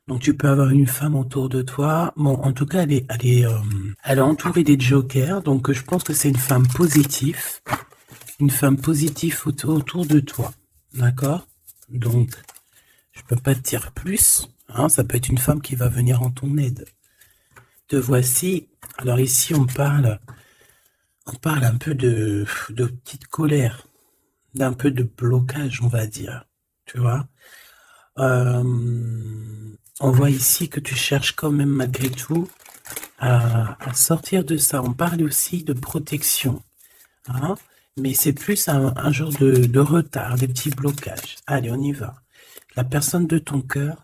Donc tu peux avoir une femme autour de toi. Bon, en tout cas, elle est entourée des jokers. Donc je pense que c'est une femme positive. Une femme positive autour de toi. D'accord? Donc, je peux pas te dire plus. Hein, ça peut être une femme qui va venir en ton aide. Te voici. Alors ici, on parle un peu de petite colère, d'un peu de blocage, on va dire. Tu vois? Euh, on voit ici que tu cherches quand même malgré tout à sortir de ça. On parle aussi de protection, hein, mais c'est plus un genre de retard, des petits blocages. Allez, on y va. La personne de ton cœur,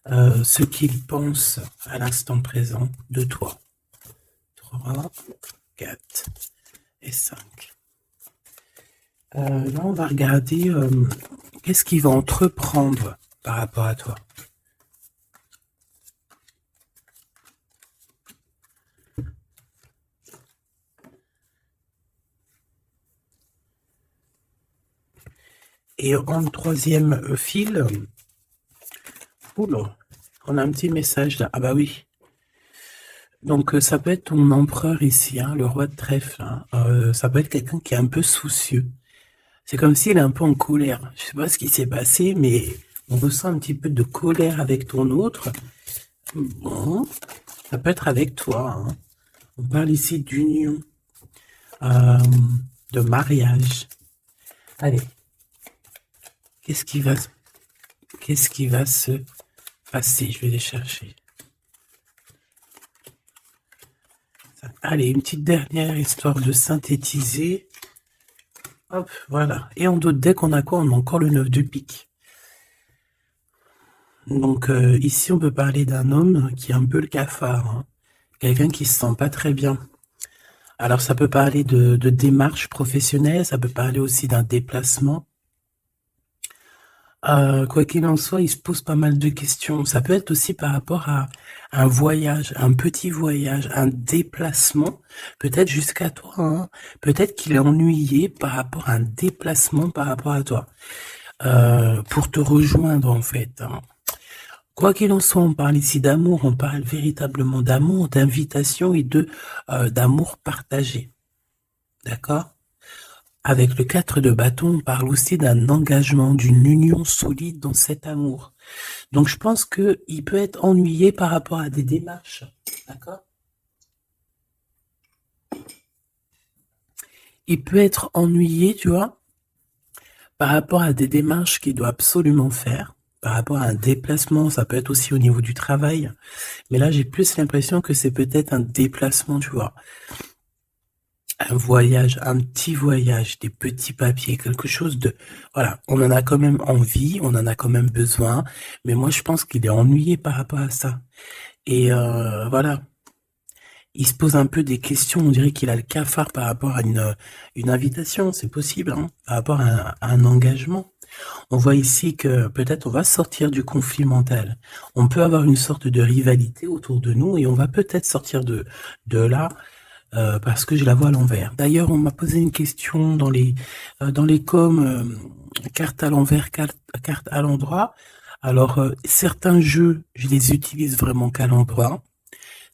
ce qu'il pense à l'instant présent de toi. 3, 4 et 5. Là, on va regarder qu'est-ce qu'il va entreprendre par rapport à toi. Et en troisième fil, oula, on a un petit message là. Ah bah oui. Donc ça peut être ton empereur ici, hein, le roi de trèfle. Hein. Ça peut être quelqu'un qui est un peu soucieux. C'est comme s'il est un peu en colère. Je sais pas ce qui s'est passé, mais on ressent un petit peu de colère avec ton autre. Bon, ça peut être avec toi. Hein. On parle ici d'union, euh, de mariage. Allez, qu'est-ce qui va, qu'est-ce qui va se passer? Je vais les chercher. Allez, une petite dernière histoire de synthétiser. Hop, voilà. Et en d'autres decks, on a quoi? On a encore le 9 de pique. Donc ici, on peut parler d'un homme qui est un peu le cafard. Hein. Quelqu'un qui se sent pas très bien. Alors ça peut parler de démarche professionnelle, ça peut parler aussi d'un déplacement. Quoi qu'il en soit, il se pose pas mal de questions. Ça peut être aussi par rapport à un voyage, un petit voyage, un déplacement, peut-être jusqu'à toi. Hein. Peut-être qu'il est ennuyé par rapport à un déplacement par rapport à toi, pour te rejoindre en fait. Hein. Quoi qu'il en soit, on parle ici d'amour, on parle véritablement d'amour, d'invitation et d'amour partagé. D'accord? Avec le 4 de bâton, on parle aussi d'un engagement, d'une union solide dans cet amour. Donc je pense qu'il peut être ennuyé par rapport à des démarches. D'accord? Il peut être ennuyé, tu vois, par rapport à des démarches qu'il doit absolument faire. Par rapport à un déplacement, ça peut être aussi au niveau du travail. Mais là, j'ai plus l'impression que c'est peut-être un déplacement, tu vois. Un voyage, un petit voyage, des petits papiers, quelque chose de... Voilà, on en a quand même envie, on en a quand même besoin, mais moi je pense qu'il est ennuyé par rapport à ça. Et voilà, il se pose un peu des questions, on dirait qu'il a le cafard par rapport à une invitation, c'est possible, hein, par rapport à un engagement. On voit ici que peut-être on va sortir du conflit mental. On peut avoir une sorte de rivalité autour de nous et on va peut-être sortir de là parce que je la vois à l'envers. D'ailleurs, on m'a posé une question dans les coms, carte à l'envers, carte à l'endroit. Alors, certains jeux, je les utilise vraiment qu'à l'endroit.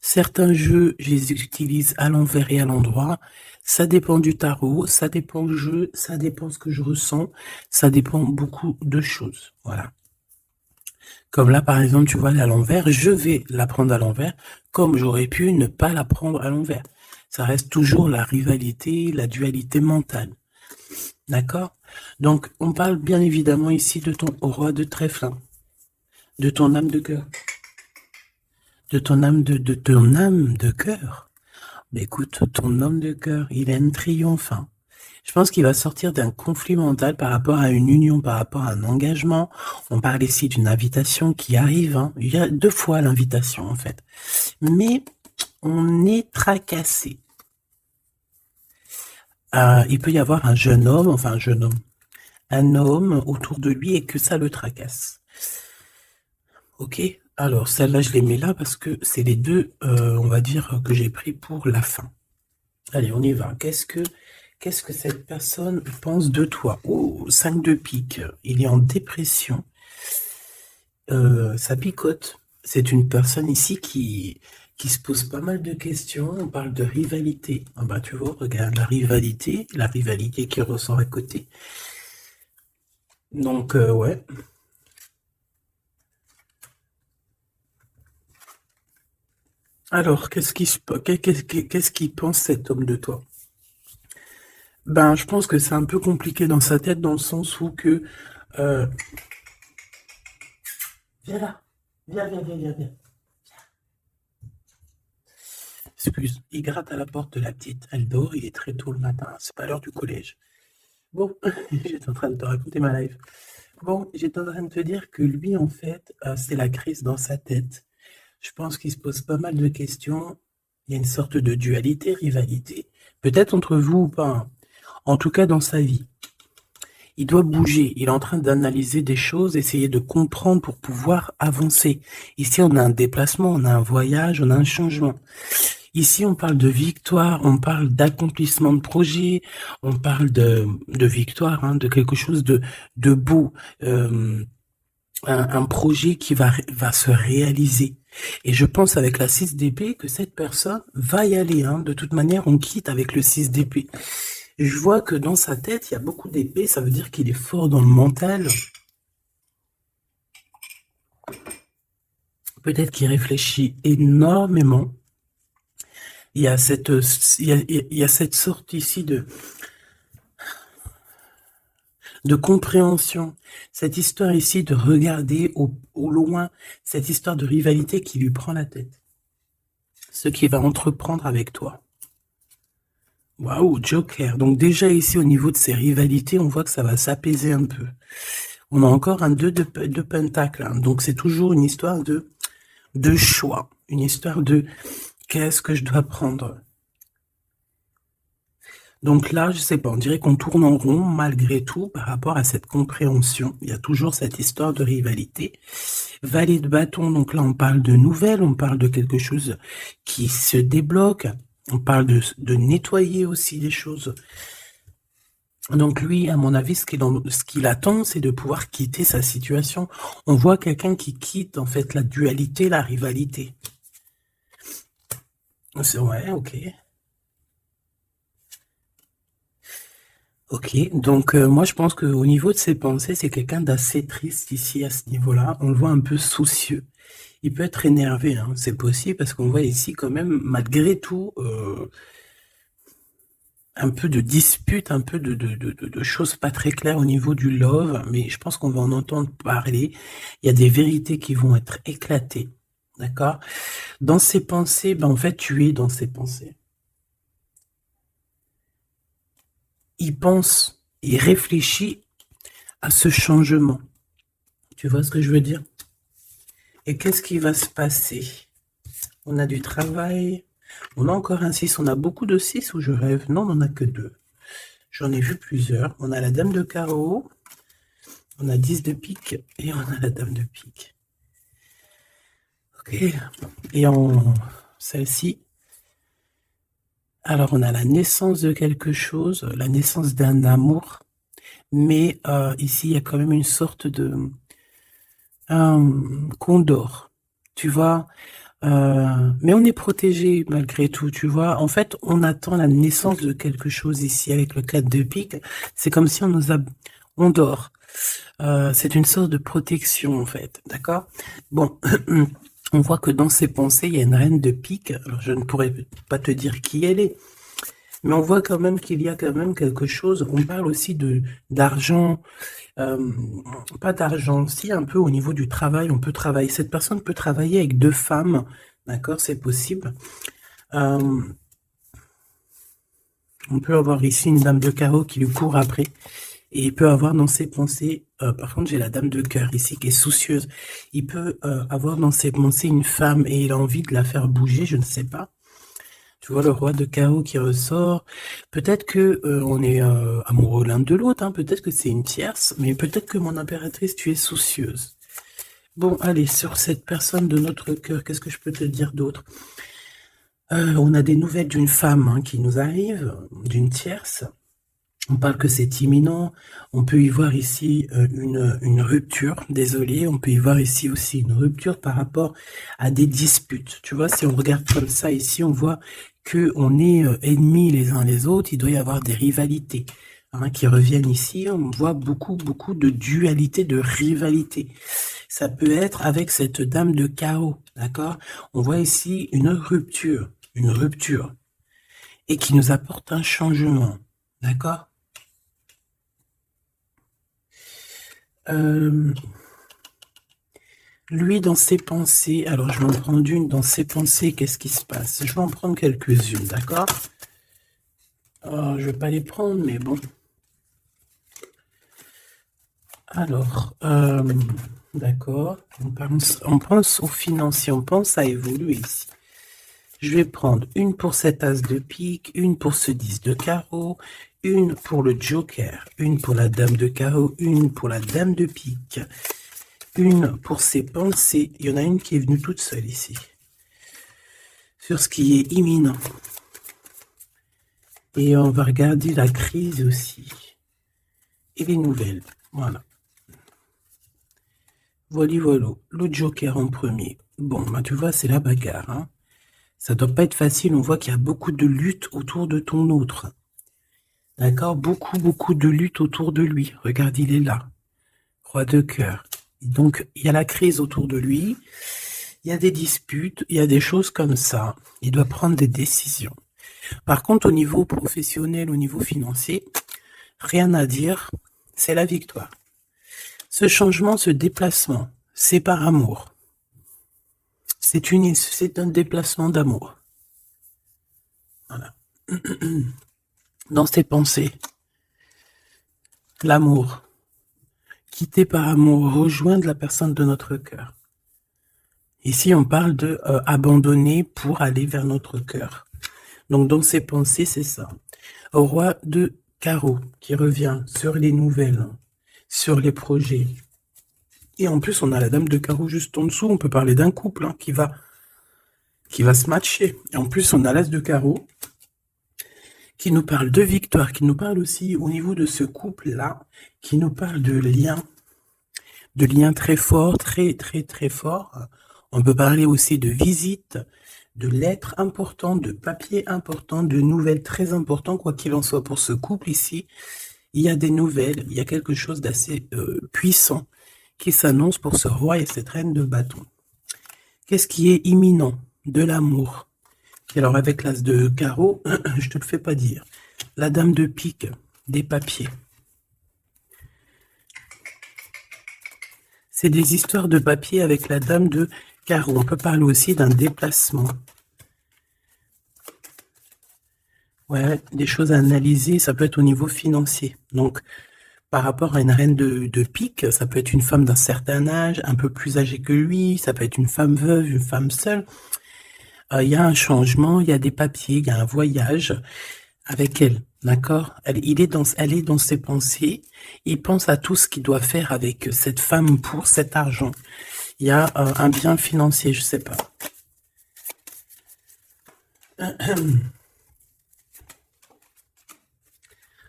Certains jeux, je les utilise à l'envers et à l'endroit. Ça dépend du tarot, ça dépend du jeu, ça dépend ce que je ressens, ça dépend beaucoup de choses. Voilà. Comme là, par exemple, tu vois, à l'envers, je vais la prendre à l'envers, comme j'aurais pu ne pas la prendre à l'envers. Ça reste toujours la rivalité, la dualité mentale. D'accord? Donc, on parle bien évidemment ici de ton roi de trèfle, hein, de ton âme de cœur, de ton âme de ton âme de cœur. Mais écoute, ton homme de cœur, il a un triomphe. Hein. Je pense qu'il va sortir d'un conflit mental par rapport à une union, par rapport à un engagement. On parle ici d'une invitation qui arrive. Hein. Il y a 2 fois l'invitation, en fait. Mais on est tracassé. Il peut y avoir un jeune homme, enfin un homme autour de lui et que ça le tracasse. Ok? Alors, celle-là, je les mets là parce que c'est les deux, on va dire, que j'ai pris pour la fin. Allez, on y va. Qu'est-ce que cette personne pense de toi? Oh, 5 de pique. Il est en dépression. Ça picote. C'est une personne ici qui se pose pas mal de questions. On parle de rivalité. Ah bah tu vois, regarde la rivalité qui ressort à côté. Donc ouais. Alors, qu'est-ce qu'il pense cet homme de toi? Ben, je pense que c'est un peu compliqué dans sa tête dans le sens où que euh, viens là, viens. Excuse, il gratte à la porte de la petite. Elle dort, il est très tôt le matin. C'est pas l'heure du collège. Bon, j'étais en train de te raconter ma life. Bon, j'étais en train de te dire que lui, en fait, c'est la crise dans sa tête. Je pense qu'il se pose pas mal de questions. Il y a une sorte de dualité, rivalité. Peut-être entre vous ou pas, hein. En tout cas, dans sa vie. Il doit bouger. Il est en train d'analyser des choses, essayer de comprendre pour pouvoir avancer. Ici, on a un déplacement, on a un voyage, on a un changement. Ici, on parle de victoire, on parle d'accomplissement de projet, on parle de victoire, hein, de quelque chose de beau, un projet qui va se réaliser. Et je pense avec la 6 d'épée que cette personne va y aller. Hein. De toute manière, on quitte avec le 6 d'épée. Je vois que dans sa tête, il y a beaucoup d'épées, ça veut dire qu'il est fort dans le mental. Peut-être qu'il réfléchit énormément. Il y a cette sorte ici de compréhension, cette histoire ici de regarder au loin, cette histoire de rivalité qui lui prend la tête. Ce qu'il va entreprendre avec toi. Waouh, Joker. Donc déjà ici, au niveau de ces rivalités, on voit que ça va s'apaiser un peu. On a encore un 2 de pentacle. Hein. Donc c'est toujours une histoire de choix. Une histoire de qu'est-ce que je dois prendre. Donc là, je sais pas, on dirait qu'on tourne en rond malgré tout par rapport à cette compréhension. Il y a toujours cette histoire de rivalité. Valet de bâton, donc là on parle de nouvelles, on parle de quelque chose qui se débloque. On parle de nettoyer aussi des choses. Donc lui, à mon avis, ce qu'il attend, c'est de pouvoir quitter sa situation. On voit quelqu'un qui quitte, en fait, la dualité, la rivalité. C'est ouais, ok. Ok, donc moi je pense qu'au niveau de ses pensées, c'est quelqu'un d'assez triste ici à ce niveau-là. On le voit un peu soucieux. Il peut être énervé, hein, c'est possible, parce qu'on voit ici quand même, malgré tout, un peu de dispute, un peu de choses pas très claires au niveau du love, mais je pense qu'on va en entendre parler. Il y a des vérités qui vont être éclatées, d'accord? Dans ses pensées, ben en fait, tu es dans ses pensées. Il pense, il réfléchit à ce changement. Tu vois ce que je veux dire? Et qu'est-ce qui va se passer? On a du travail. On a encore un 6. On a beaucoup de 6 ou je rêve? Non, on n'en a que 2. J'en ai vu plusieurs. On a la dame de carreau. On a 10 de pique. Et on a la dame de pique. Ok. Et en celle-ci. Alors, on a la naissance de quelque chose. La naissance d'un amour. Mais ici, il y a quand même une sorte de condor. Tu vois, mais on est protégé malgré tout, tu vois. En fait, on attend la naissance de quelque chose ici avec le 4 de pique. C'est comme si on dort. C'est une sorte de protection, en fait. D'accord? Bon, on voit que dans ses pensées, il y a une reine de pique. Alors, je ne pourrais pas te dire qui elle est. Mais on voit quand même qu'il y a quand même quelque chose. On parle aussi d'argent. Pas d'argent, si un peu au niveau du travail, on peut travailler. Cette personne peut travailler avec 2 femmes, d'accord, c'est possible. On peut avoir ici une dame de carreau qui lui court après, et il peut avoir dans ses pensées, par contre j'ai la dame de cœur ici qui est soucieuse, il peut avoir dans ses pensées une femme et il a envie de la faire bouger, je ne sais pas. Tu vois le roi de carreau qui ressort. Peut-être que on est amoureux l'un de l'autre. Hein. Peut-être que c'est une tierce, mais peut-être que mon impératrice, tu es soucieuse. Bon, allez, sur cette personne de notre cœur, qu'est-ce que je peux te dire d'autre? On a des nouvelles d'une femme hein, qui nous arrive, d'une tierce. On parle que c'est imminent. On peut y voir ici une rupture. Désolé, on peut y voir ici aussi une rupture par rapport à des disputes. Tu vois, si on regarde comme ça ici, on voit que on est ennemis les uns les autres. Il doit y avoir des rivalités qui reviennent ici. On voit beaucoup de dualité, de rivalité. Ça peut être avec cette dame de carreau, d'accord? On voit ici une rupture, et qui nous apporte un changement, d'accord? Lui, dans ses pensées, alors je vais en prendre une, dans ses pensées, qu'est-ce qui se passe? Je vais en prendre quelques-unes, d'accord? Je vais pas les prendre, mais bon. Alors, d'accord, on pense au financier, on pense à évoluer ici. Je vais prendre une pour cet as de pique, une pour ce 10 de carreau, une pour le joker, une pour la dame de carreau, une pour la dame de pique, une pour ses pensées. Il y en a une qui est venue toute seule ici. Sur ce qui est imminent. Et on va regarder la crise aussi. Et les nouvelles. Voilà. Voilà. Le joker en premier. Bon, bah, tu vois, c'est la bagarre. Hein. Ça doit pas être facile. On voit qu'il y a beaucoup de lutte autour de ton autre. D'accord? Beaucoup de lutte autour de lui. Regarde, il est là. Roi de cœur. Donc, il y a la crise autour de lui. Il y a des disputes. Il y a des choses comme ça. Il doit prendre des décisions. Par contre, au niveau professionnel, au niveau financier, rien à dire. C'est la victoire. Ce changement, ce déplacement, c'est par amour. C'est un déplacement d'amour. Voilà. Dans ses pensées, l'amour. Quitter par amour, rejoindre la personne de notre cœur. Ici, on parle de abandonner pour aller vers notre cœur. Donc, dans ses pensées, c'est ça. Au roi de carreau qui revient sur les nouvelles, sur les projets. Et en plus, on a la dame de carreau juste en dessous. On peut parler d'un couple qui va se matcher. Et en plus, on a l'as de carreau qui nous parle de victoire, qui nous parle aussi au niveau de ce couple-là, qui nous parle de liens très forts, très forts. On peut parler aussi de visites, de lettres importantes, de papiers importants, de nouvelles très importantes, quoi qu'il en soit pour ce couple ici. Il y a des nouvelles, il y a quelque chose d'assez puissant qui s'annonce pour ce roi et cette reine de bâton. Qu'est-ce qui est imminent? De l'amour. Et alors avec l'as de carreau, je te le fais pas dire. La dame de pique, des papiers. C'est des histoires de papier avec la dame de carreau. On peut parler aussi d'un déplacement. Ouais, des choses à analyser, ça peut être au niveau financier. Donc, par rapport à une reine de pique, ça peut être une femme d'un certain âge, un peu plus âgée que lui, ça peut être une femme veuve, une femme seule. Il y a un changement, il y a des papiers, il y a un voyage avec elle, d'accord? Elle est dans ses pensées, il pense à tout ce qu'il doit faire avec cette femme pour cet argent. Il y a un bien financier, je sais pas.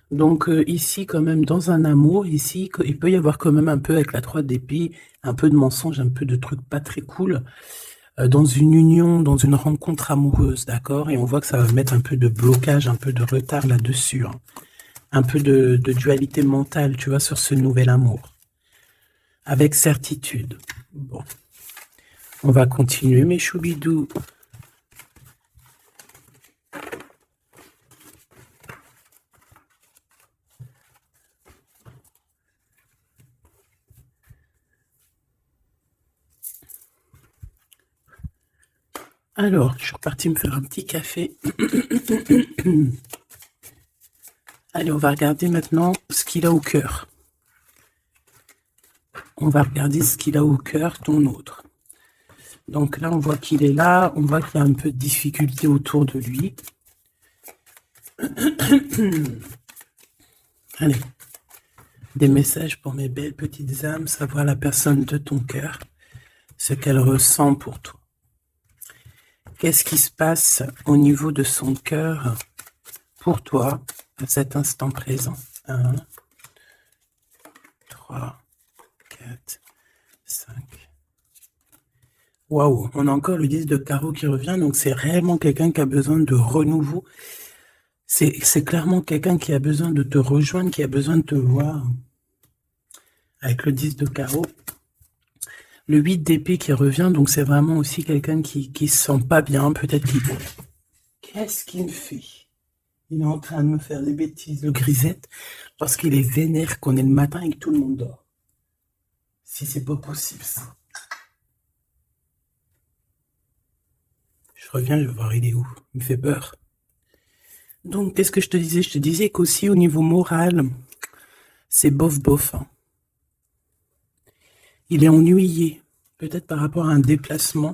Donc ici, quand même, dans un amour, ici, il peut y avoir quand même un peu avec la 3 d'épée, un peu de mensonge, un peu de trucs pas très cool, dans une union, dans une rencontre amoureuse, d'accord? Et on voit que ça va mettre un peu de blocage, un peu de retard là-dessus, hein. Un peu de dualité mentale, tu vois, sur ce nouvel amour. Avec certitude. Bon. On va continuer, mes choubidous. Alors, je suis reparti me faire un petit café. Allez, on va regarder maintenant ce qu'il a au cœur. On va regarder ce qu'il a au cœur, ton autre. Donc là, on voit qu'il est là. On voit qu'il y a un peu de difficulté autour de lui. Allez. Des messages pour mes belles petites âmes, savoir la personne de ton cœur, ce qu'elle ressent pour toi. Qu'est-ce qui se passe au niveau de son cœur pour toi à cet instant présent. 1, 3, 4, 5. Waouh, on a encore le 10 de carreau qui revient, donc c'est réellement quelqu'un qui a besoin de renouveau. C'est clairement quelqu'un qui a besoin de te rejoindre, qui a besoin de te voir. Avec le 10 de carreau. Le 8 d'épée qui revient, donc c'est vraiment aussi quelqu'un qui se sent pas bien, peut-être qu'il... Qu'est-ce qu'il me fait? Il est en train de me faire des bêtises, le grisette, parce qu'il est vénère qu'on est le matin et que tout le monde dort. Si c'est pas possible, ça. Je reviens, je vais voir il est où. Il me fait peur. Donc, qu'est-ce que je te disais? Je te disais qu'aussi au niveau moral, c'est bof-bof. Hein. Il est ennuyé, peut-être par rapport à un déplacement.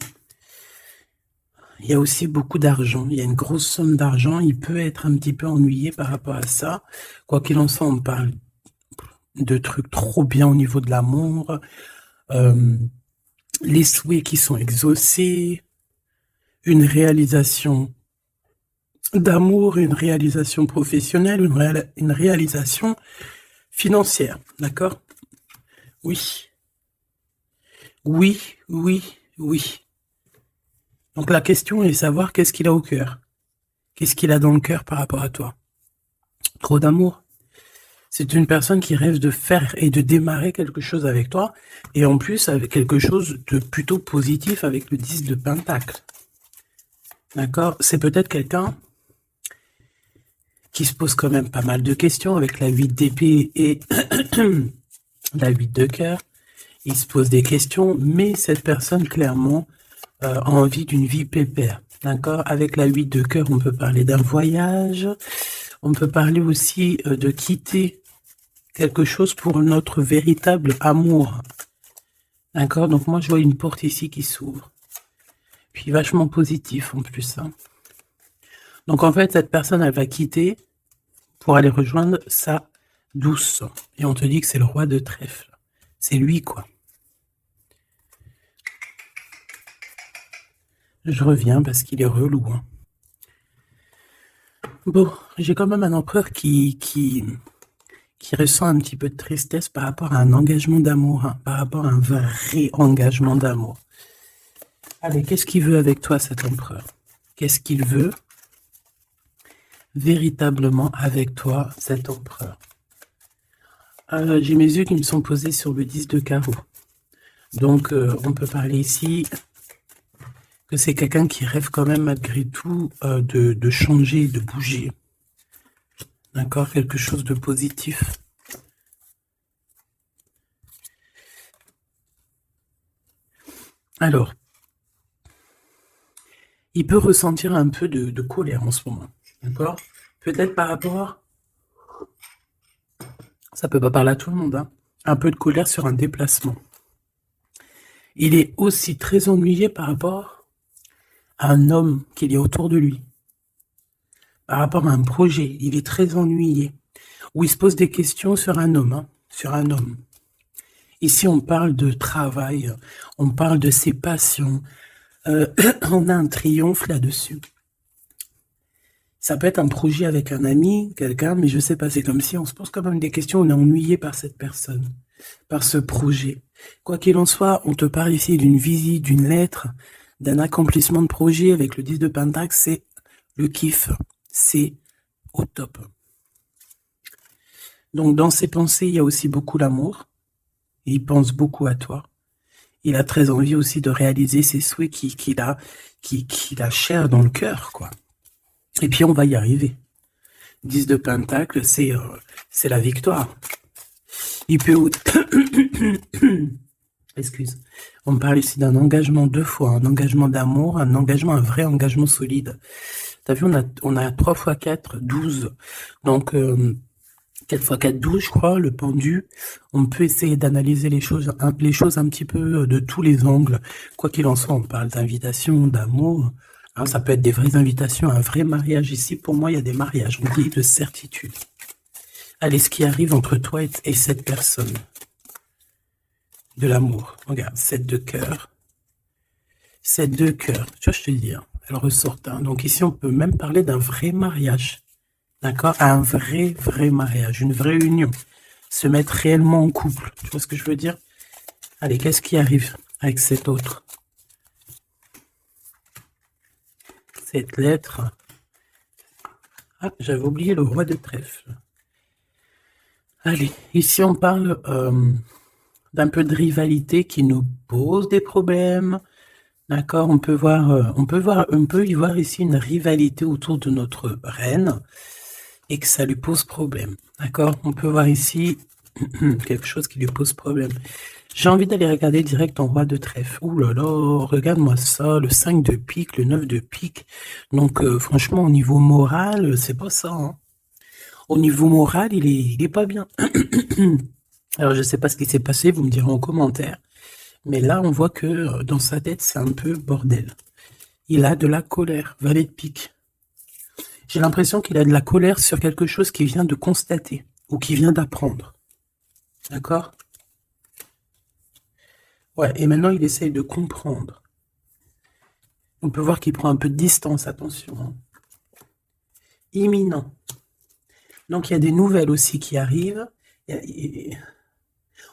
Il y a aussi beaucoup d'argent, il y a une grosse somme d'argent, il peut être un petit peu ennuyé par rapport à ça. Quoi qu'il en soit, on parle de trucs trop bien au niveau de l'amour, les souhaits qui sont exaucés, une réalisation d'amour, une réalisation professionnelle, une réalisation financière, d'accord? Oui. Oui, oui, oui. Donc la question est de savoir qu'est-ce qu'il a au cœur. Qu'est-ce qu'il a dans le cœur par rapport à toi? Trop d'amour. C'est une personne qui rêve de faire et de démarrer quelque chose avec toi, et en plus avec quelque chose de plutôt positif avec le 10 de Pentacle. D'accord? C'est peut-être quelqu'un qui se pose quand même pas mal de questions avec la 8 d'épée et la 8 de cœur. Il se pose des questions, mais cette personne, clairement, a envie d'une vie pépère. D'accord? Avec la 8 de cœur, on peut parler d'un voyage. On peut parler aussi de quitter quelque chose pour notre véritable amour. D'accord? Donc moi, je vois une porte ici qui s'ouvre. Puis vachement positif en plus. Hein. Donc en fait, cette personne, elle va quitter pour aller rejoindre sa douce. Et on te dit que c'est le roi de trèfle. C'est lui, quoi. Je reviens parce qu'il est relou. Hein. Bon, j'ai quand même un empereur qui ressent un petit peu de tristesse par rapport à un engagement d'amour, hein, par rapport à un vrai engagement d'amour. Allez, qu'est-ce qu'il veut avec toi, cet empereur? Qu'est-ce qu'il veut véritablement avec toi, cet empereur? J'ai mes yeux qui me sont posés sur le 10 de carreau. Donc, on peut parler ici que c'est quelqu'un qui rêve quand même malgré tout de changer, de bouger. D'accord? Quelque chose de positif. Alors, il peut ressentir un peu de colère en ce moment. D'accord? Peut-être par rapport... Ça peut pas parler à tout le monde, hein. Un peu de colère sur un déplacement. Il est aussi très ennuyé par rapport à un homme qu'il y a autour de lui. Par rapport à un projet, il est très ennuyé. Ou il se pose des questions sur un homme, hein, sur un homme. Ici, on parle de travail, on parle de ses passions. On a un triomphe là-dessus. Ça peut être un projet avec un ami, quelqu'un, mais je sais pas, c'est comme si on se pose quand même des questions, on est ennuyé par cette personne, par ce projet. Quoi qu'il en soit, on te parle ici d'une visite, d'une lettre, d'un accomplissement de projet avec le 10 de Pentacle, c'est le kiff, c'est au top. Donc dans ses pensées, il y a aussi beaucoup l'amour, il pense beaucoup à toi. Il a très envie aussi de réaliser ses souhaits qu'il a cher dans le cœur, quoi. Et puis on va y arriver. 10 de Pentacle, c'est la victoire. Il peut... Excuse. On parle ici d'un engagement 2 fois, un engagement d'amour, un engagement, un vrai engagement solide. T'as vu, on a 3 x 4, 12. Donc, 4 x 4, 12, je crois, le pendu. On peut essayer d'analyser les choses un petit peu de tous les angles. Quoi qu'il en soit, on parle d'invitation, d'amour. Alors, ça peut être des vraies invitations, un vrai mariage. Ici, pour moi, il y a des mariages, on dit de certitude. Allez, ce qui arrive entre toi et cette personne. De l'amour. Regarde, 7 de cœur. 7 de cœur. Tu vois, je te dis, hein, elle ressort. Hein. Donc ici, on peut même parler d'un vrai mariage. d'accord, à un vrai mariage, une vraie union, se mettre réellement en couple. Tu vois ce que je veux dire? Allez, qu'est-ce qui arrive avec cet autre? Cette lettre. Ah, j'avais oublié le roi de trèfle. Allez, ici on parle d'un peu de rivalité qui nous pose des problèmes. D'accord, on peut y voir ici une rivalité autour de notre reine et que ça lui pose problème. D'accord, on peut voir ici quelque chose qui lui pose problème. J'ai envie d'aller regarder direct en roi de trèfle. Ouh là là, regarde-moi ça, le 5 de pique, le 9 de pique. Donc franchement, au niveau moral, c'est pas ça. Hein. Au niveau moral, il est pas bien. Alors je sais pas ce qui s'est passé, vous me direz en commentaire. Mais là, on voit que dans sa tête, c'est un peu bordel. Il a de la colère, valet de pique. J'ai l'impression qu'il a de la colère sur quelque chose qu'il vient de constater ou qu'il vient d'apprendre. D'accord? Ouais, et maintenant, il essaye de comprendre. On peut voir qu'il prend un peu de distance, attention. Hein. Imminent. Donc, il y a des nouvelles aussi qui arrivent.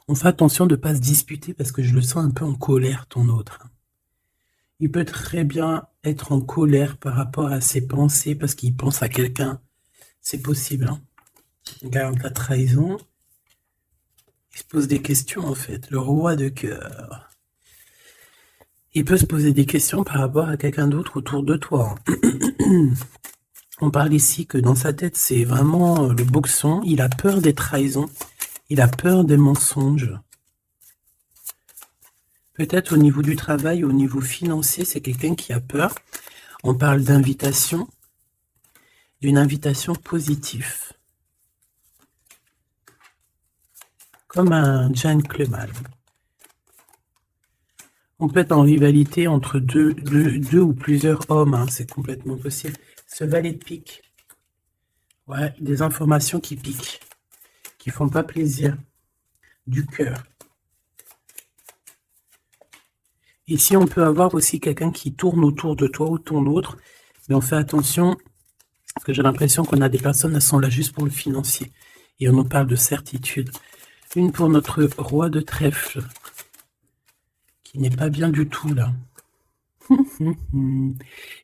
On fait attention de ne pas se disputer parce que je le sens un peu en colère, ton autre. Il peut très bien être en colère par rapport à ses pensées parce qu'il pense à quelqu'un. C'est possible. Hein. Regarde la trahison. Il se pose des questions en fait. Le roi de cœur. Il peut se poser des questions par rapport à quelqu'un d'autre autour de toi. On parle ici que dans sa tête, c'est vraiment le boxon. Il a peur des trahisons. Il a peur des mensonges. Peut-être au niveau du travail, au niveau financier, c'est quelqu'un qui a peur. On parle d'invitation, d'une invitation positive. Comme un gentleman. On peut être en rivalité entre deux ou plusieurs hommes, hein, c'est complètement possible. Ce valet de pique. Ouais, des informations qui piquent, qui font pas plaisir. Du cœur. Ici, on peut avoir aussi quelqu'un qui tourne autour de toi ou ton autre, mais on fait attention, parce que j'ai l'impression qu'on a des personnes qui sont là juste pour le financier. Et on nous parle de certitude. Une pour notre roi de trèfle, qui n'est pas bien du tout là.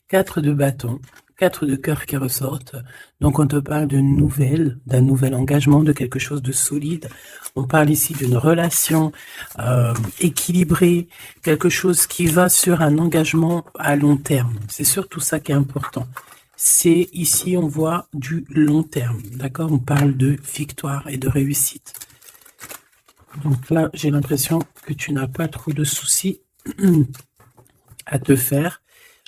4 de bâton, 4 de cœur qui ressortent. Donc on te parle de nouvelles, d'un nouvel engagement, de quelque chose de solide. On parle ici d'une relation équilibrée, quelque chose qui va sur un engagement à long terme. C'est surtout ça qui est important. C'est ici on voit du long terme, d'accord? On parle de victoire et de réussite. Donc là, j'ai l'impression que tu n'as pas trop de soucis à te faire.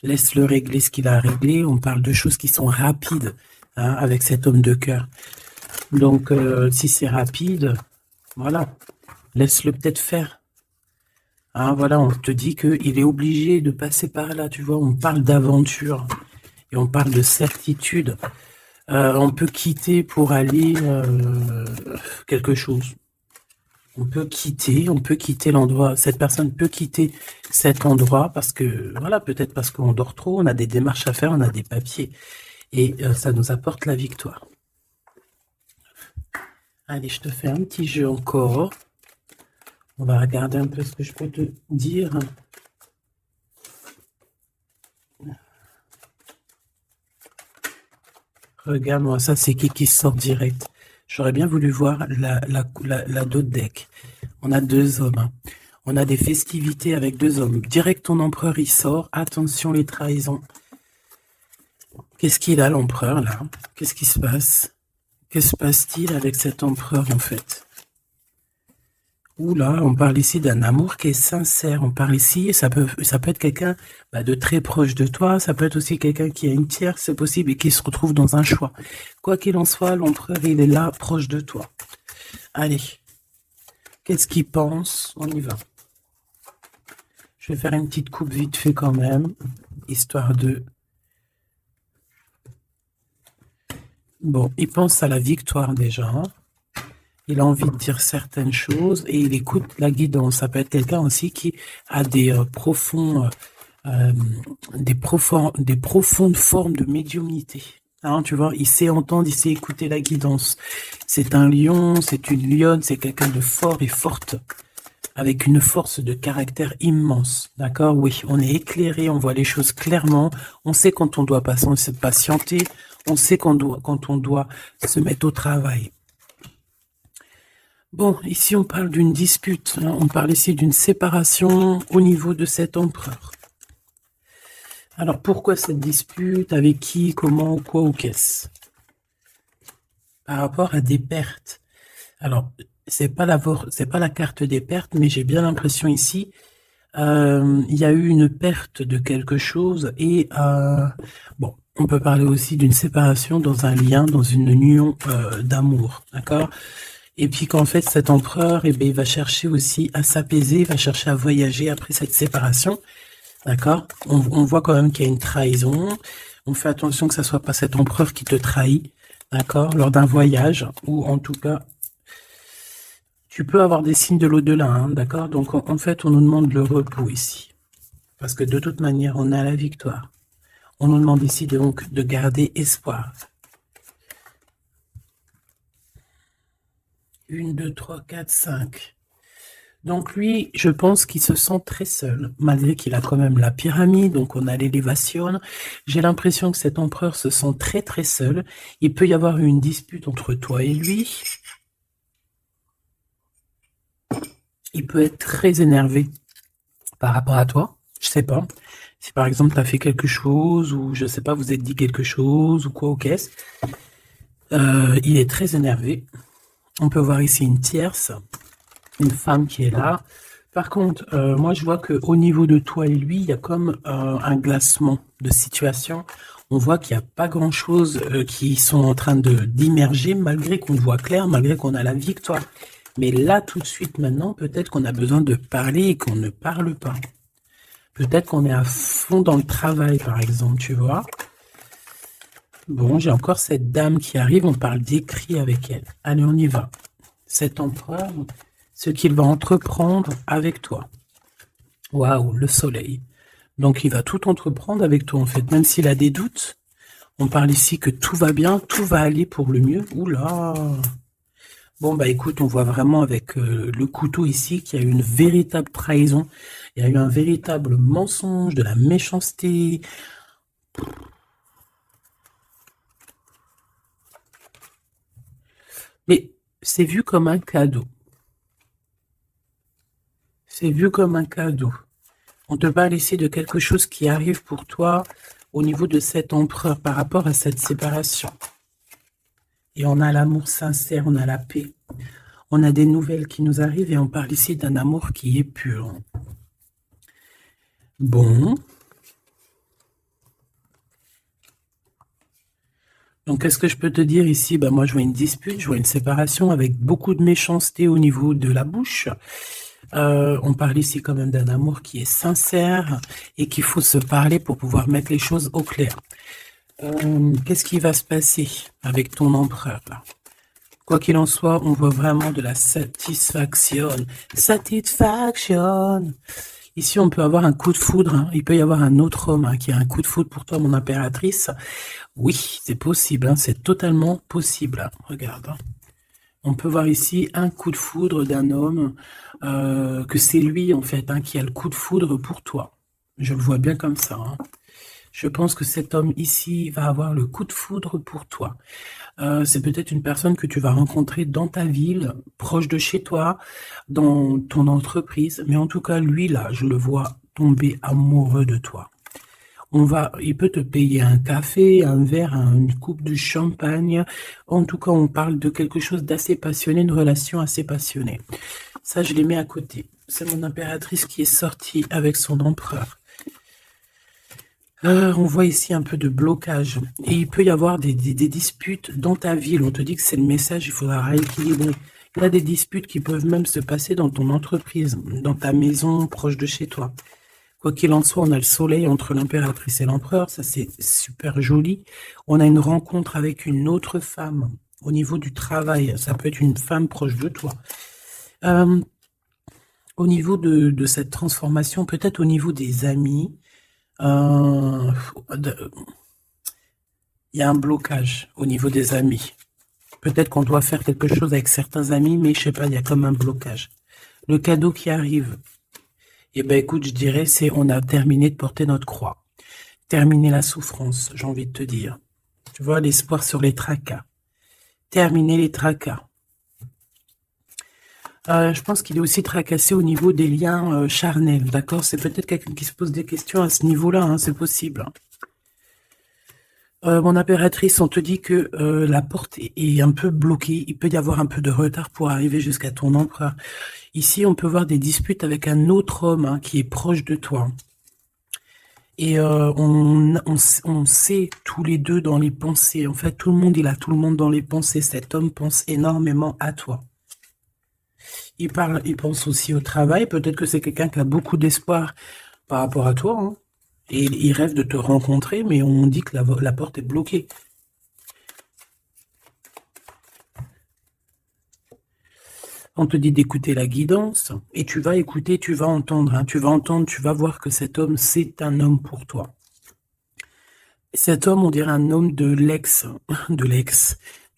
Laisse-le régler ce qu'il a à régler. On parle de choses qui sont rapides hein, avec cet homme de cœur. Donc, si c'est rapide, voilà, laisse-le peut-être faire. Hein, voilà, on te dit qu'il est obligé de passer par là, tu vois. On parle d'aventure et on parle de certitude. On peut quitter pour aller quelque chose. On peut quitter l'endroit, cette personne peut quitter cet endroit parce que, voilà, peut-être parce qu'on dort trop, on a des démarches à faire, on a des papiers et ça nous apporte la victoire. Allez, je te fais un petit jeu encore. On va regarder un peu ce que je peux te dire. Regarde-moi, ça c'est qui sort direct. J'aurais bien voulu voir la d'autres deck. On a 2 hommes. Hein. On a des festivités avec 2 hommes. Direct, ton empereur, il sort. Attention, les trahisons. Qu'est-ce qu'il a, l'empereur, là? Qu'est-ce qui se passe? Que se passe-t-il avec cet empereur, en fait? Oula, on parle ici d'un amour qui est sincère. On parle ici, ça peut être quelqu'un de très proche de toi. Ça peut être aussi quelqu'un qui a une tierce, c'est possible, et qui se retrouve dans un choix. Quoi qu'il en soit, l'empereur, il est là, proche de toi. Allez. Qu'est-ce qu'il pense? On y va. Je vais faire une petite coupe vite fait quand même, histoire de... Bon, il pense à la victoire déjà. Hein. Il a envie de dire certaines choses et il écoute la guidance. Ça peut être quelqu'un aussi qui a des profondes formes de médiumnité. Hein, tu vois, il sait entendre, il sait écouter la guidance. C'est un lion, c'est une lionne, c'est quelqu'un de fort et forte, avec une force de caractère immense. D'accord? Oui, on est éclairé, on voit les choses clairement, on sait quand on doit se patienter, on sait quand on doit se mettre au travail. Bon, ici on parle d'une dispute, hein, on parle ici d'une séparation au niveau de cet empereur. Alors pourquoi cette dispute? Avec qui? Comment? Quoi ou qu'est-ce? Par rapport à des pertes. Alors, c'est pas la carte des pertes, mais j'ai bien l'impression ici, il y a eu une perte de quelque chose et bon, on peut parler aussi d'une séparation dans un lien, dans une union d'amour, d'accord? Et puis qu'en fait, cet empereur, eh bien, il va chercher aussi à s'apaiser, il va chercher à voyager après cette séparation, d'accord? On voit quand même qu'il y a une trahison. On fait attention que ça soit pas cet empereur qui te trahit, d'accord? Lors d'un voyage, ou en tout cas, tu peux avoir des signes de l'au-delà, hein, d'accord? Donc en fait, on nous demande le repos ici. Parce que de toute manière, on a la victoire. On nous demande ici donc de garder espoir. 1, 2, 3, 4, 5. Donc lui, je pense qu'il se sent très seul, malgré qu'il a quand même la pyramide, donc on a l'élévation. J'ai l'impression que cet empereur se sent très très seul. Il peut y avoir une dispute entre toi et lui. Il peut être très énervé par rapport à toi, je sais pas. Si par exemple tu as fait quelque chose, ou je sais pas, vous êtes dit quelque chose, ou quoi ou qu'est-ce. Il est très énervé. On peut voir ici une tierce, une femme qui est là. Par contre, moi je vois qu'au niveau de toi et lui, il y a comme un glacement de situation. On voit qu'il n'y a pas grand-chose qui sont en train d'immerger, malgré qu'on voit clair, malgré qu'on a la victoire. Mais là, tout de suite, maintenant, peut-être qu'on a besoin de parler et qu'on ne parle pas. Peut-être qu'on est à fond dans le travail, par exemple, tu vois. Bon, j'ai encore cette dame qui arrive, on parle d'écrit avec elle. Allez, on y va. Cet empereur, ce qu'il va entreprendre avec toi. Waouh, le soleil. Donc, il va tout entreprendre avec toi, en fait. Même s'il a des doutes, on parle ici que tout va bien, tout va aller pour le mieux. Oula! Bon, bah écoute, on voit vraiment avec le couteau ici qu'il y a eu une véritable trahison. Il y a eu un véritable mensonge, de la méchanceté. Mais c'est vu comme un cadeau. C'est vu comme un cadeau. On te parle ici de quelque chose qui arrive pour toi au niveau de cet empereur par rapport à cette séparation. Et on a l'amour sincère, on a la paix. On a des nouvelles qui nous arrivent et on parle ici d'un amour qui est pur. Bon. Donc, qu'est-ce que je peux te dire ici? Ben, moi, je vois une dispute, je vois une séparation avec beaucoup de méchanceté au niveau de la bouche. On parle ici quand même d'un amour qui est sincère et qu'il faut se parler pour pouvoir mettre les choses au clair. Qu'est-ce qui va se passer avec ton empereur là? Quoi qu'il en soit, on voit vraiment de la satisfaction. Satisfaction. Ici, on peut avoir un coup de foudre. Hein. Il peut y avoir un autre homme qui a un coup de foudre pour toi, mon impératrice. Oui, c'est possible. Hein. C'est totalement possible. Hein. Regarde. Hein. On peut voir ici un coup de foudre d'un homme, que c'est lui, en fait, hein, qui a le coup de foudre pour toi. Je le vois bien comme ça. Hein. Je pense que cet homme ici va avoir le coup de foudre pour toi. C'est peut-être une personne que tu vas rencontrer dans ta ville, proche de chez toi, dans ton entreprise. Mais en tout cas, lui, là, je le vois tomber amoureux de toi. Il peut te payer un café, un verre, une coupe de champagne. En tout cas, on parle de quelque chose d'assez passionné, une relation assez passionnée. Ça, je les mets à côté. C'est mon impératrice qui est sortie avec son empereur. On voit ici un peu de blocage. Et il peut y avoir des disputes dans ta ville. On te dit que c'est le message, il faudra rééquilibrer. Il y a des disputes qui peuvent même se passer dans ton entreprise, dans ta maison, proche de chez toi. Quoi qu'il en soit, on a le soleil entre l'impératrice et l'empereur. Ça, c'est super joli. On a une rencontre avec une autre femme au niveau du travail. Ça peut être une femme proche de toi. Au niveau de cette transformation, peut-être au niveau des amis, il Il y a un blocage au niveau des amis. Peut-être qu'on doit faire quelque chose avec certains amis, mais je sais pas, il y a comme un blocage. Le cadeau qui arrive, eh ben écoute, je dirais, c'est on a terminé de porter notre croix. Terminer la souffrance, j'ai envie de te dire. Tu vois, l'espoir sur les tracas. Terminer les tracas. Je pense qu'il est aussi tracassé au niveau des liens charnels, d'accord? C'est peut-être quelqu'un qui se pose des questions à ce niveau-là, hein, c'est possible. Mon impératrice, on te dit que la porte est un peu bloquée. Il peut y avoir un peu de retard pour arriver jusqu'à ton empereur. Ici, on peut voir des disputes avec un autre homme hein, qui est proche de toi. Et on sait tous les deux dans les pensées. En fait, tout le monde, il a tout le monde dans les pensées. Cet homme pense énormément à toi. Il pense aussi au travail. Peut-être que c'est quelqu'un qui a beaucoup d'espoir par rapport à toi. Hein. Et il rêve de te rencontrer, mais on dit que la porte est bloquée. On te dit d'écouter la guidance, et tu vas écouter, tu vas entendre. Hein. Tu vas entendre, tu vas voir que cet homme, c'est un homme pour toi. Cet homme, on dirait un homme de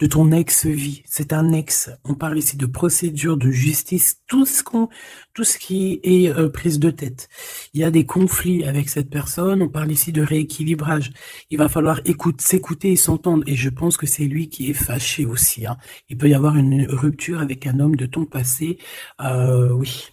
ton ex-vie. C'est un ex. On parle ici de procédure, de justice, tout ce qui est prise de tête. Il y a des conflits avec cette personne. On parle ici de rééquilibrage. Il va falloir s'écouter et s'entendre. Et je pense que c'est lui qui est fâché aussi. Hein. Il peut y avoir une rupture avec un homme de ton passé. Oui.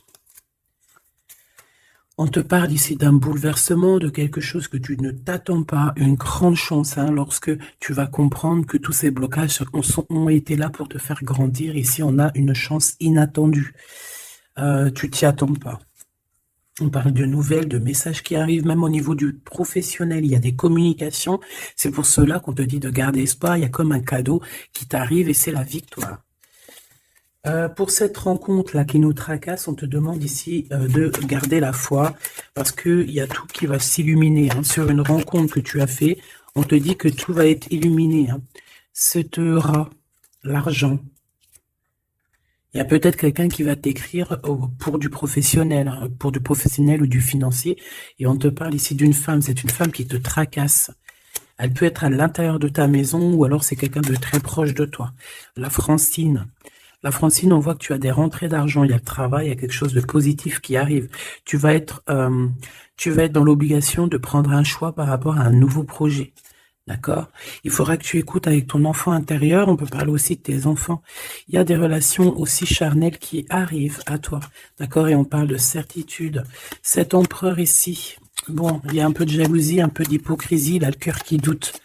On te parle ici d'un bouleversement, de quelque chose que tu ne t'attends pas, une grande chance, hein, lorsque tu vas comprendre que tous ces blocages ont été là pour te faire grandir. Ici, on a une chance inattendue. Tu t'y attends pas. On parle de nouvelles, de messages qui arrivent, même au niveau du professionnel. Il y a des communications. C'est pour cela qu'on te dit de garder espoir. Il y a comme un cadeau qui t'arrive et c'est la victoire. Pour cette rencontre-là qui nous tracasse, on te demande ici de garder la foi parce qu'il y a tout qui va s'illuminer. Hein. Sur une rencontre que tu as fait, on te dit que tout va être illuminé. Hein. Cette rat, l'argent. Il y a peut-être quelqu'un qui va t'écrire pour du professionnel, hein, pour du professionnel ou du financier. Et on te parle ici d'une femme. C'est une femme qui te tracasse. Elle peut être à l'intérieur de ta maison ou alors c'est quelqu'un de très proche de toi. La Francine. La Francine, on voit que tu as des rentrées d'argent, il y a le travail, il y a quelque chose de positif qui arrive. Tu vas être dans l'obligation de prendre un choix par rapport à un nouveau projet. D'accord? Il faudra que tu écoutes avec ton enfant intérieur. On peut parler aussi de tes enfants. Il y a des relations aussi charnelles qui arrivent à toi. D'accord? Et on parle de certitude. Cet empereur ici, bon, il y a un peu de jalousie, un peu d'hypocrisie, il a le cœur qui doute.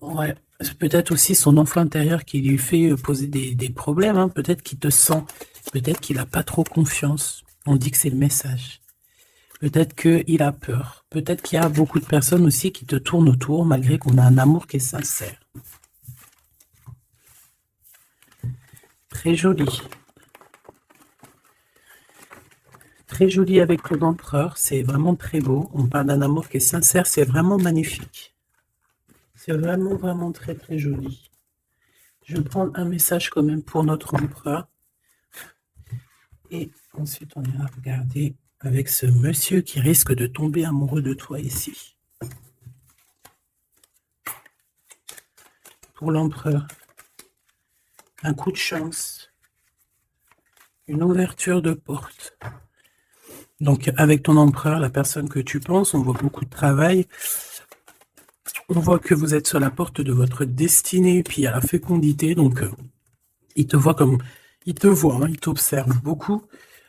Ouais. C'est peut-être aussi son enfant intérieur qui lui fait poser des problèmes. Hein. Peut-être qu'il te sent. Peut-être qu'il n'a pas trop confiance. On dit que c'est le message. Peut-être qu'il a peur. Peut-être qu'il y a beaucoup de personnes aussi qui te tournent autour malgré qu'on a un amour qui est sincère. Très joli. Très joli avec ton empereur. C'est vraiment très beau. On parle d'un amour qui est sincère. C'est vraiment magnifique. C'est vraiment, vraiment très, très joli. Je vais prendre un message quand même pour notre empereur. Et ensuite, on ira regarder avec ce monsieur qui risque de tomber amoureux de toi ici. Pour l'empereur, un coup de chance. Une ouverture de porte. Donc, avec ton empereur, la personne que tu penses, on voit beaucoup de travail. On voit que vous êtes sur la porte de votre destinée, puis il y a la fécondité, donc il te voit comme... Il te voit, hein, il t'observe beaucoup.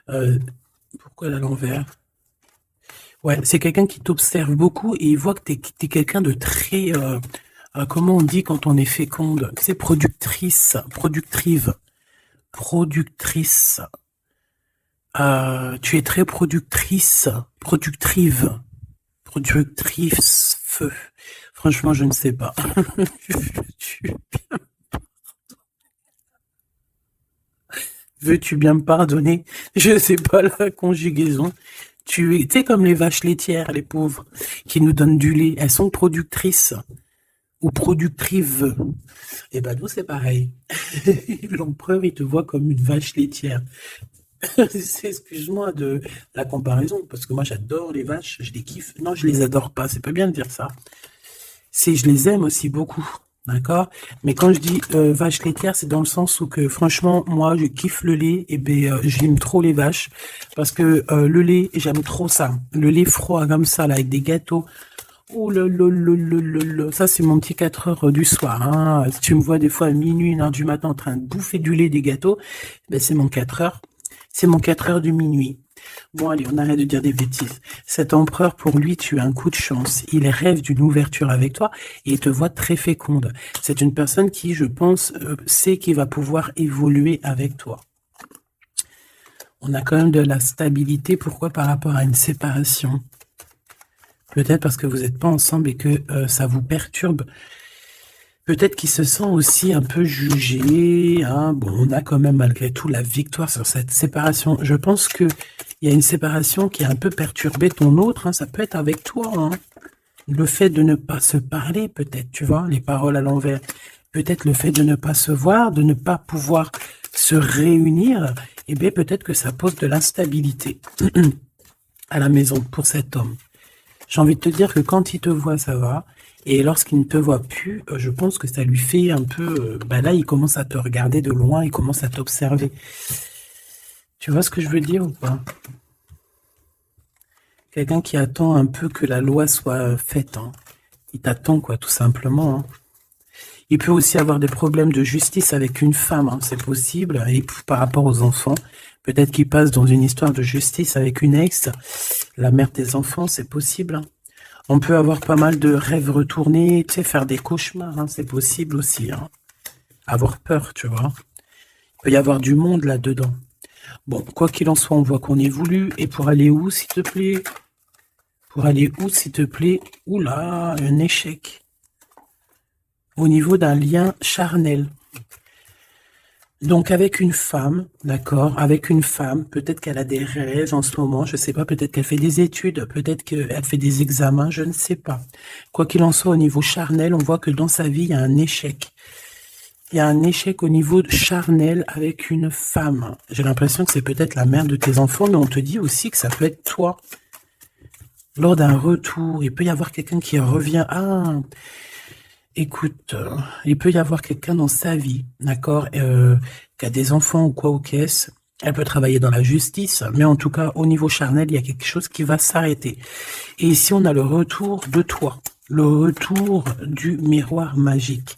Pourquoi à l'envers? Ouais, c'est quelqu'un qui t'observe beaucoup et il voit que t'es quelqu'un de très... comment on dit quand on est féconde? C'est productrice. Tu es très productrice, productrice, feu. Franchement, je ne sais pas. Veux-tu bien me pardonner? Je ne sais pas la conjugaison. Tu sais comme les vaches laitières, les pauvres, qui nous donnent du lait. Elles sont productrices ou productrives. Et ben nous, c'est pareil. L'empereur, il te voit comme une vache laitière. Excuse-moi de la comparaison, parce que moi, j'adore les vaches, je les kiffe. Non, je les adore pas, c'est pas bien de dire ça. C'est, je les aime aussi beaucoup, d'accord? Mais quand je dis vache laitière, c'est dans le sens où que franchement, moi, je kiffe le lait et ben j'aime trop les vaches parce que le lait, j'aime trop ça. Le lait froid comme ça, là, avec des gâteaux. Oh ça c'est mon petit 4 heures du soir. Hein. Si tu me vois des fois à minuit, 1 heure du matin en train de bouffer du lait, des gâteaux, ben c'est mon 4 heures. C'est mon 4 heures du minuit. Bon, allez, on arrête de dire des bêtises. Cet empereur, pour lui, tu as un coup de chance. Il rêve d'une ouverture avec toi et il te voit très féconde. C'est une personne qui, je pense, sait qu'il va pouvoir évoluer avec toi. On a quand même de la stabilité. Pourquoi? Par rapport à une séparation. Peut-être parce que vous n'êtes pas ensemble et que ça vous perturbe. Peut-être qu'il se sent aussi un peu jugé. Hein. Bon, on a quand même malgré tout la victoire sur cette séparation. Je pense qu'il y a une séparation qui a un peu perturbé ton autre. Hein. Ça peut être avec toi. Hein. Le fait de ne pas se parler, peut-être, tu vois, les paroles à l'envers. Peut-être le fait de ne pas se voir, de ne pas pouvoir se réunir. Eh bien, peut-être que ça pose de l'instabilité à la maison pour cet homme. J'ai envie de te dire que quand il te voit, ça va. Et lorsqu'il ne te voit plus, je pense que ça lui fait un peu... là, il commence à te regarder de loin, il commence à t'observer. Tu vois ce que je veux dire ou pas? Quelqu'un qui attend un peu que la loi soit faite. Hein. Il t'attend, quoi, tout simplement. Hein. Il peut aussi avoir des problèmes de justice avec une femme, hein, c'est possible. Et par rapport aux enfants, peut-être qu'il passe dans une histoire de justice avec une ex, la mère des enfants, c'est possible. Hein. On peut avoir pas mal de rêves retournés, tu sais, faire des cauchemars, hein, c'est possible aussi. Hein. Avoir peur, tu vois. Il peut y avoir du monde là-dedans. Bon, quoi qu'il en soit, on voit qu'on évolue. Et pour aller où, s'il te plaît? Pour aller où, s'il te plaît? Oula, un échec. Au niveau d'un lien charnel. Donc avec une femme, d'accord, avec une femme, peut-être qu'elle a des rêves en ce moment, je sais pas, peut-être qu'elle fait des études, peut-être qu'elle fait des examens, je ne sais pas. Quoi qu'il en soit, au niveau charnel, on voit que dans sa vie, il y a un échec. Il y a un échec au niveau charnel avec une femme. J'ai l'impression que c'est peut-être la mère de tes enfants, mais on te dit aussi que ça peut être toi. Lors d'un retour, il peut y avoir quelqu'un qui revient. Ah, écoute, il peut y avoir quelqu'un dans sa vie, d'accord, qui a des enfants ou quoi ou qu'est-ce. Elle peut travailler dans la justice, mais en tout cas, au niveau charnel, il y a quelque chose qui va s'arrêter. Et ici, on a le retour de toi, le retour du miroir magique.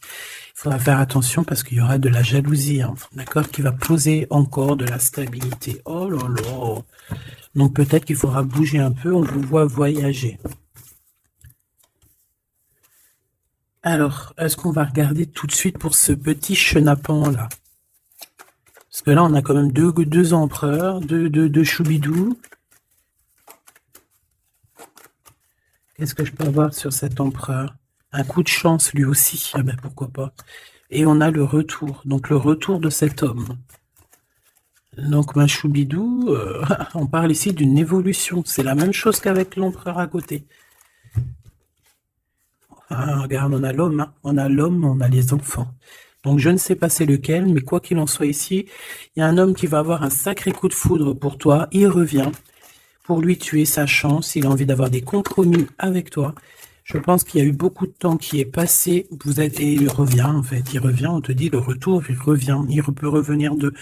Il faudra faire attention parce qu'il y aura de la jalousie, hein, d'accord, qui va poser encore de la stabilité. Oh là là. Donc peut-être qu'il faudra bouger un peu, on vous voit voyager. Alors, est-ce qu'on va regarder tout de suite pour ce petit chenapan-là? Parce que là, on a quand même deux empereurs, deux choubidous. Qu'est-ce que je peux avoir sur cet empereur? Un coup de chance, lui aussi. Ah ben, pourquoi pas. Et on a le retour. Donc, le retour de cet homme. Donc, ma choubidou, on parle ici d'une évolution. C'est la même chose qu'avec l'empereur à côté. Ah, regarde, on a l'homme, hein. On a l'homme, on a les enfants. Donc, je ne sais pas c'est lequel, mais quoi qu'il en soit ici, il y a un homme qui va avoir un sacré coup de foudre pour toi. Il revient. Pour lui, tu es sa chance. Il a envie d'avoir des compromis avec toi. Je pense qu'il y a eu beaucoup de temps qui est passé. Et il revient, en fait. Il revient, on te dit, le retour, il revient. Il peut revenir de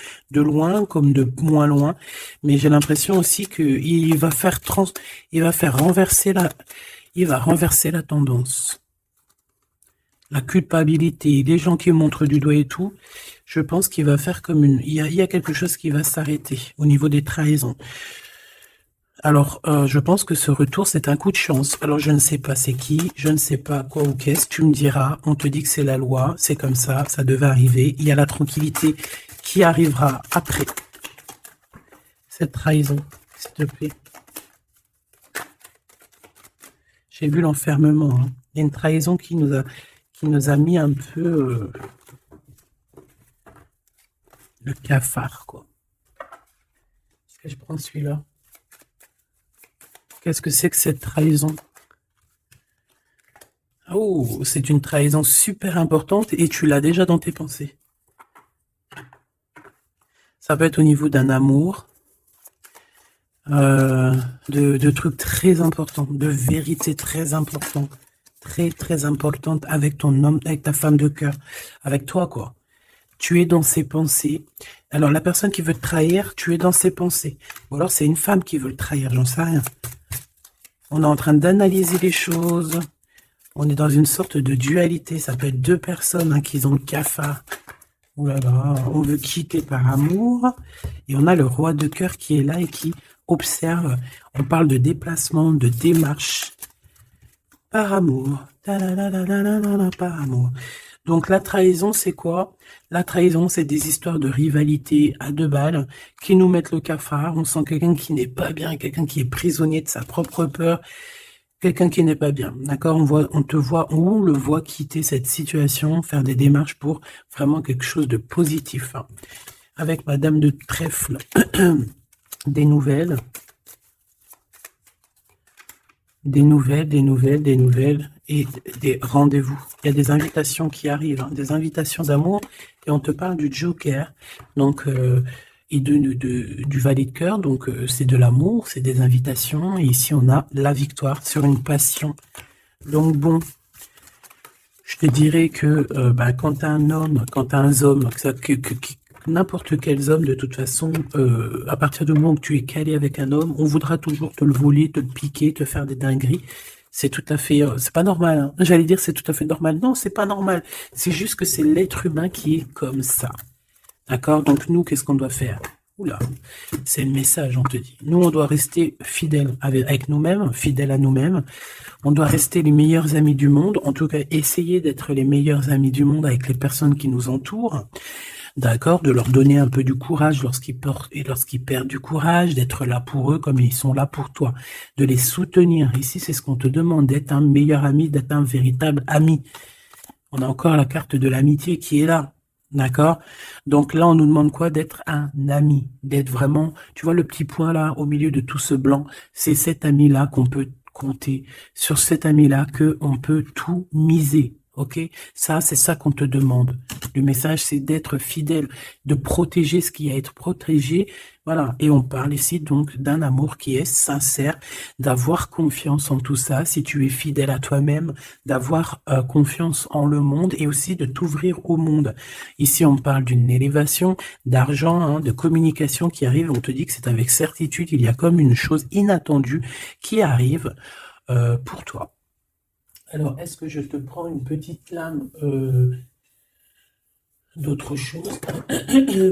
loin comme de moins loin. Mais j'ai l'impression aussi qu'il va renverser la tendance. La culpabilité, les gens qui montrent du doigt et tout, je pense qu'il va faire comme il y a quelque chose qui va s'arrêter au niveau des trahisons. Alors, je pense que ce retour, c'est un coup de chance. Alors, je ne sais pas c'est qui, je ne sais pas quoi ou qu'est-ce, tu me diras, on te dit que c'est la loi, c'est comme ça devait arriver. Il y a la tranquillité qui arrivera après cette trahison, s'il te plaît. J'ai vu l'enfermement, hein. Il y a une trahison qui nous a mis un peu le cafard, quoi. Est-ce que je prends celui-là? Qu'est-ce que c'est que cette trahison? Oh, c'est une trahison super importante et tu l'as déjà dans tes pensées. Ça peut être au niveau d'un amour, de trucs très importants, de vérités très importantes. très très importante avec ton homme, avec ta femme de cœur, avec toi quoi. Tu es dans ses pensées. Alors la personne qui veut te trahir, tu es dans ses pensées. Ou alors c'est une femme qui veut le trahir, j'en sais rien. On est en train d'analyser les choses. On est dans une sorte de dualité. Ça peut être deux personnes qui ont le cafard. Ouh là là, on veut quitter par amour. Et on a le roi de cœur qui est là et qui observe. On parle de déplacement, de démarche. Par amour. Par amour. Donc la trahison, c'est quoi? La trahison, c'est des histoires de rivalité à deux balles qui nous mettent le cafard. On sent quelqu'un qui n'est pas bien, quelqu'un qui est prisonnier de sa propre peur, quelqu'un qui n'est pas bien. D'accord? On le voit quitter cette situation, faire des démarches pour vraiment quelque chose de positif. Avec Madame de Trèfle, des nouvelles. Des nouvelles et des rendez-vous. Il y a des invitations qui arrivent, des invitations d'amour, et on te parle du Joker, donc et du valet de cœur, donc c'est de l'amour, c'est des invitations, et ici on a la victoire sur une passion. Donc bon, je te dirais que quand t'as un homme, quand t'as un homme, n'importe quel homme, de toute façon, à partir du moment où tu es calé avec un homme, on voudra toujours te le voler, te le piquer, te faire des dingueries. C'est tout à fait, c'est pas normal. Hein. J'allais dire c'est tout à fait normal. Non, c'est pas normal. C'est juste que c'est l'être humain qui est comme ça. D'accord? Donc nous, qu'est-ce qu'on doit faire? Oula, c'est le message, on te dit. Nous, on doit rester fidèles avec nous-mêmes, fidèles à nous-mêmes. On doit rester les meilleurs amis du monde. En tout cas, essayer d'être les meilleurs amis du monde avec les personnes qui nous entourent. D'accord, de leur donner un peu du courage lorsqu'ils perdent du courage, d'être là pour eux comme ils sont là pour toi, de les soutenir. Ici, c'est ce qu'on te demande, d'être un meilleur ami, d'être un véritable ami. On a encore la carte de l'amitié qui est là, d'accord? Donc là, on nous demande quoi? D'être un ami, d'être vraiment, tu vois le petit point là, au milieu de tout ce blanc, c'est cet ami-là qu'on peut compter, sur cet ami-là qu'on peut tout miser. Ok, ça, c'est ça qu'on te demande. Le message, c'est d'être fidèle, de protéger ce qui a à être protégé. Voilà, et on parle ici donc d'un amour qui est sincère, d'avoir confiance en tout ça, si tu es fidèle à toi-même, d'avoir confiance en le monde et aussi de t'ouvrir au monde. Ici, on parle d'une élévation, d'argent, de communication qui arrive. On te dit que c'est avec certitude, il y a comme une chose inattendue qui arrive pour toi. Alors, est-ce que je te prends une petite lame d'autre chose?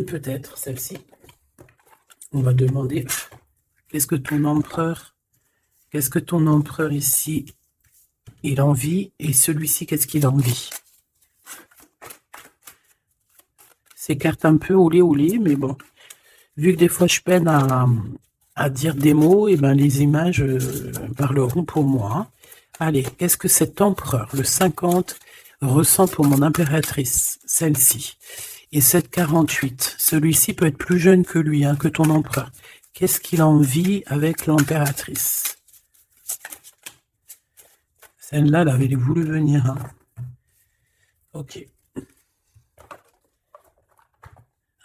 Peut-être celle-ci. On va demander qu'est-ce que ton empereur ici, il envie, et celui-ci, qu'est-ce qu'il envie? Ces cartes un peu olé, mais bon. Vu que des fois je peine à dire des mots, et ben les images parleront pour moi. Allez, qu'est-ce que cet empereur, le 50, ressent pour mon impératrice, celle-ci? Et cette 48, celui-ci peut être plus jeune que lui, que ton empereur. Qu'est-ce qu'il en vit avec l'impératrice? Celle-là, elle avait voulu venir. Ok.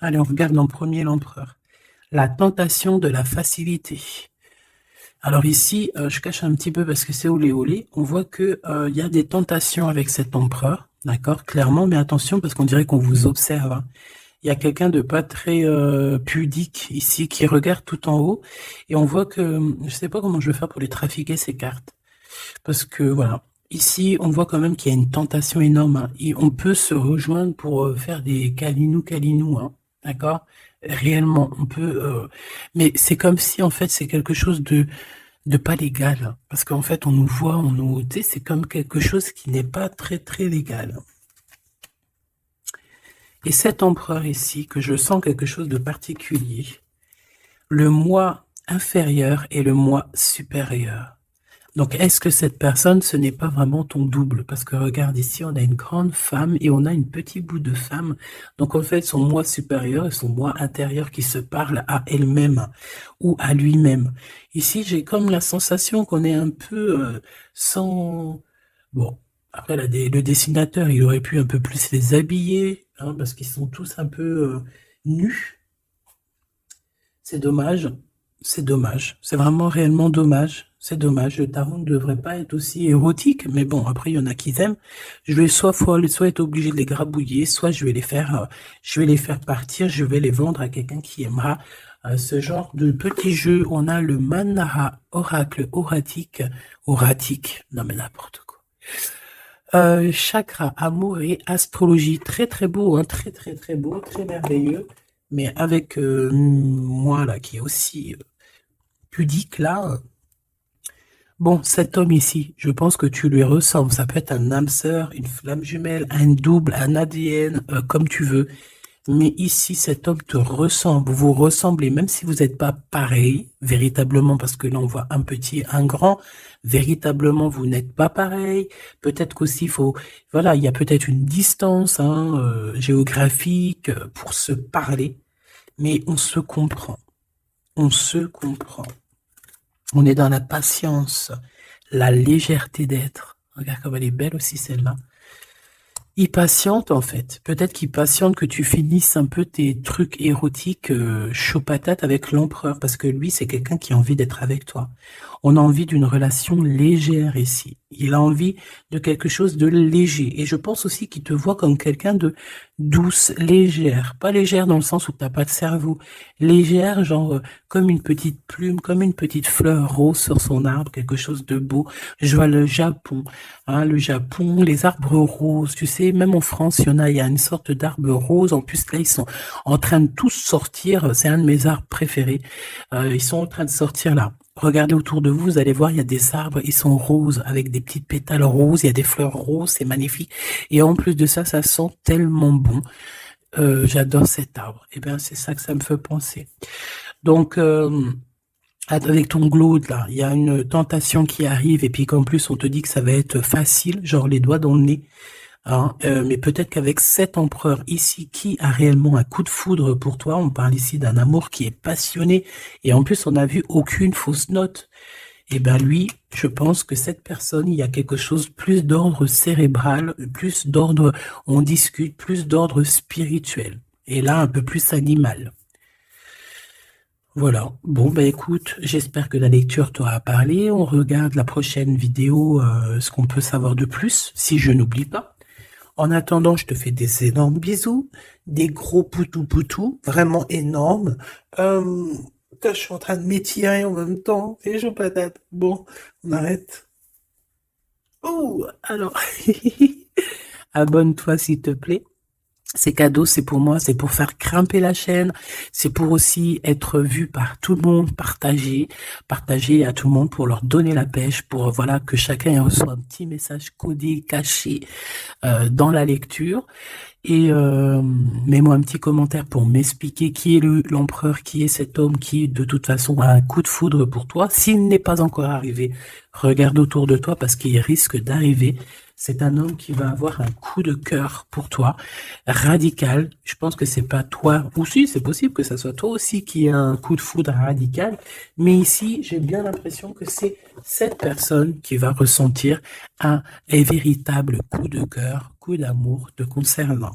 Allez, on regarde en premier l'empereur. La tentation de la facilité. Alors ici, je cache un petit peu parce que c'est olé. On voit que y a des tentations avec cet empereur, d'accord, clairement, mais attention parce qu'on dirait qu'on vous observe. Il y a quelqu'un de pas très pudique ici qui regarde tout en haut et on voit que je sais pas comment je vais faire pour les trafiquer ces cartes parce que voilà. Ici, on voit quand même qu'il y a une tentation énorme. Et on peut se rejoindre pour faire des câlinous, d'accord? Réellement, on peut... mais c'est comme si, en fait, c'est quelque chose de pas légal. Parce qu'en fait, on nous voit, tu sais, c'est comme quelque chose qui n'est pas très, très légal. Et cet empereur ici, que je sens quelque chose de particulier, le moi inférieur et le moi supérieur. Donc, est-ce que cette personne, ce n'est pas vraiment ton double? Parce que regarde ici, on a une grande femme et on a une petite bout de femme. Donc, en fait, son moi supérieur et son moi intérieur qui se parlent à elle-même ou à lui-même. Ici, j'ai comme la sensation qu'on est un peu sans... Bon, après, le dessinateur, il aurait pu un peu plus les habiller, parce qu'ils sont tous un peu nus. C'est dommage. C'est dommage. C'est vraiment réellement dommage. C'est dommage. Le tarot ne devrait pas être aussi érotique. Mais bon, après, il y en a qui aiment. Je vais soit être obligé de les grabouiller, soit je vais les faire partir, je vais les vendre à quelqu'un qui aimera ce genre de petit jeu. On a le Manara Oracle Oratique. Non, mais n'importe quoi. Chakra, amour et astrologie. Très, très beau, hein. Très, très, très beau. Très merveilleux. Mais avec moi, là, qui est aussi pudique là. Bon, cet homme ici, je pense que tu lui ressembles. Ça peut être un âme sœur, une flamme jumelle, un double, un ADN, comme tu veux. Mais ici, cet homme te ressemble. Vous ressemblez, même si vous n'êtes pas pareil, véritablement, parce que là, on voit un petit, un grand. Véritablement, vous n'êtes pas pareil. Peut-être qu'aussi, voilà, il y a peut-être une distance hein, géographique pour se parler. Mais on se comprend. On se comprend. On est dans la patience, la légèreté d'être. Regarde comme elle est belle aussi celle-là. Il patiente en fait. Peut-être qu'il patiente que tu finisses un peu tes trucs érotiques chaud patate avec l'empereur. Parce que lui, c'est quelqu'un qui a envie d'être avec toi. On a envie d'une relation légère ici. Il a envie de quelque chose de léger. Et je pense aussi qu'il te voit comme quelqu'un de douce, légère. Pas légère dans le sens où tu n'as pas de cerveau. Légère, genre comme une petite plume, comme une petite fleur rose sur son arbre, quelque chose de beau. Je vois le Japon, hein, les arbres roses. Tu sais, même en France, il y a une sorte d'arbre rose. En plus, là, ils sont en train de tous sortir. C'est un de mes arbres préférés. Ils sont en train de sortir là. Regardez autour de vous, vous allez voir, il y a des arbres, ils sont roses, avec des petites pétales roses, il y a des fleurs roses, c'est magnifique. Et en plus de ça, ça sent tellement bon. J'adore cet arbre. Et bien, c'est ça que ça me fait penser. Donc, avec ton glaude, là, il y a une tentation qui arrive, et puis qu'en plus, on te dit que ça va être facile, genre les doigts dans le nez. Hein, mais peut-être qu'avec cet empereur ici qui a réellement un coup de foudre pour toi, on parle ici d'un amour qui est passionné et en plus on n'a vu aucune fausse note. Et ben lui, je pense que cette personne, il y a quelque chose plus d'ordre cérébral, plus d'ordre, on discute, plus d'ordre spirituel. Et là, un peu plus animal. Voilà. Bon, bah écoute, j'espère que la lecture t'aura parlé. On regarde la prochaine vidéo, ce qu'on peut savoir de plus, si je n'oublie pas. En attendant, je te fais des énormes bisous, des gros poutou-poutou, vraiment énormes. Je suis en train de m'étirer en même temps, et je patate. Bon, on arrête. Oh, alors, abonne-toi s'il te plaît. Ces cadeaux, c'est pour moi, c'est pour faire grimper la chaîne, c'est pour aussi être vu par tout le monde, partager à tout le monde pour leur donner la pêche, pour voilà que chacun reçoit un petit message codé, caché dans la lecture. Et mets-moi un petit commentaire pour m'expliquer qui est l'empereur, qui est cet homme qui, de toute façon, a un coup de foudre pour toi. S'il n'est pas encore arrivé, regarde autour de toi parce qu'il risque d'arriver. C'est un homme qui va avoir un coup de cœur pour toi, radical. Je pense que c'est pas toi, ou si, c'est possible que ça soit toi aussi qui a un coup de foudre radical. Mais ici, j'ai bien l'impression que c'est cette personne qui va ressentir un véritable coup de cœur, coup d'amour te concernant.